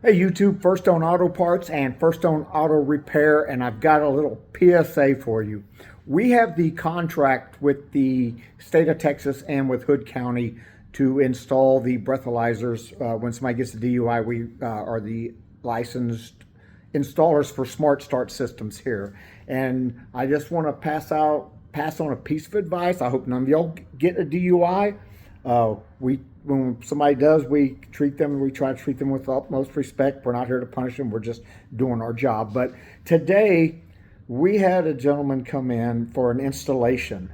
Hey YouTube, First Own Auto Parts and First Own Auto Repair, and I've got a little PSA for you. We have the contract with the state of Texas and with Hood County to install the breathalyzers. When somebody gets a DUI, we are the licensed installers for Smart Start systems here. And I just want to pass on a piece of advice. I hope none of y'all get a DUI. When somebody does, we try to treat them with utmost respect. We're not here to punish them. We're just doing our job. But today, we had a gentleman come in for an installation.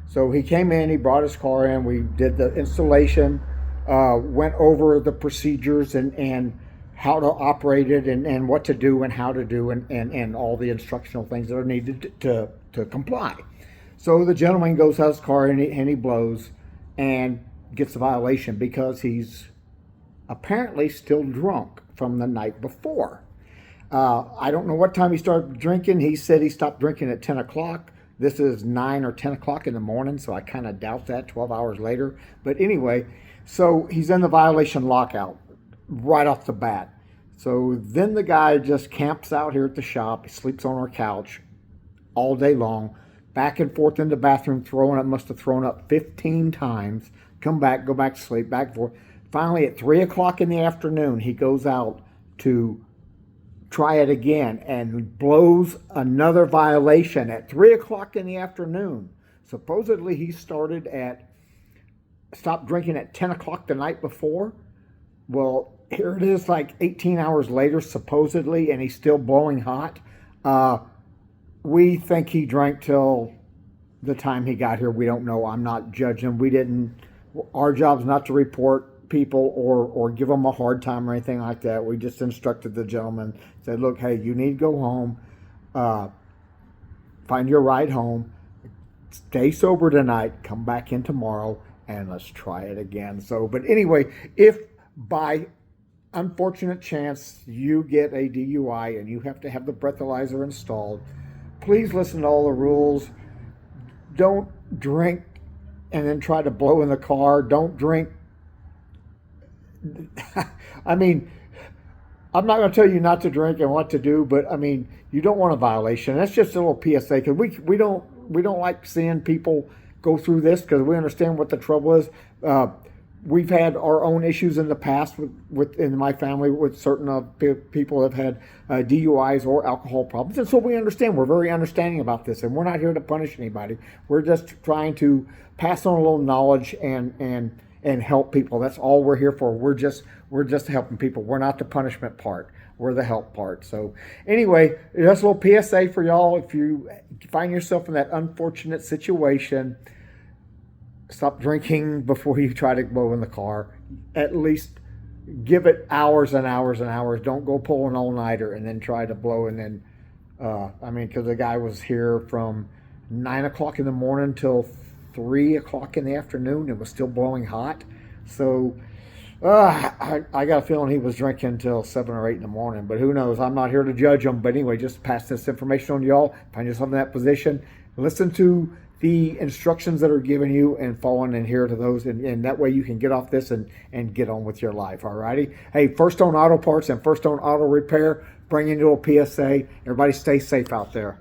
So he came in, he brought his car in, we did the installation, went over the procedures and how to operate it and what to do and how to do and all the instructional things that are needed to comply. So the gentleman goes out his car and he blows and gets a violation because he's apparently still drunk from the night before. I don't know what time he started drinking. He said he stopped drinking at 10 o'clock. This is 9 or 10 o'clock in the morning, so I kind of doubt that, 12 hours later. But anyway, so he's in the violation lockout right off the bat. So then the guy just camps out here at the shop. He sleeps on our couch all day long, back and forth in the bathroom, must have thrown up 15 times, come back, go back to sleep, back and forth. Finally, at 3 o'clock in the afternoon, he goes out to try it again and blows another violation at 3 o'clock in the afternoon. Supposedly, he stopped drinking at 10 o'clock the night before. Well, here it is like 18 hours later, supposedly, and he's still blowing hot. We think he drank till the time he got here. We don't know. I'm not judging. Our job's not to report people or give them a hard time or anything like that. We just instructed the gentleman, said, look, hey, you need to go home, find your ride home, stay sober tonight, come back in tomorrow, and let's try it again. So, but anyway, if by unfortunate chance you get a DUI and you have to have the breathalyzer installed, please listen to all the rules. Don't drink and then try to blow in the car. Don't drink. I mean, I'm not going to tell you not to drink and what to do, but I mean, you don't want a violation. That's just a little PSA, because we don't like seeing people go through this, because we understand what the trouble is. We've had our own issues in the past in my family with certain people that have had DUIs or alcohol problems. And so we understand. We're very understanding about this. And we're not here to punish anybody. We're just trying to pass on a little knowledge and help people. That's all we're here for. We're just helping people. We're not the punishment part. We're the help part. So anyway, that's a little PSA for y'all. If you find yourself in that unfortunate situation, stop drinking before you try to blow in the car. At least give it hours and hours and hours. Don't go pull an all-nighter and then try to blow. And then, because the guy was here from 9 o'clock in the morning till 3 o'clock in the afternoon and was still blowing hot. So I got a feeling he was drinking till 7 or 8 in the morning. But who knows? I'm not here to judge him. But anyway, just pass this information on to y'all. Find yourself in that position. Listen to the instructions that are given you and follow and adhere to those, and that way you can get off this and get on with your life. Alrighty. Hey, First Own Auto Parts and First Own Auto Repair, bringing you a PSA. Everybody stay safe out there.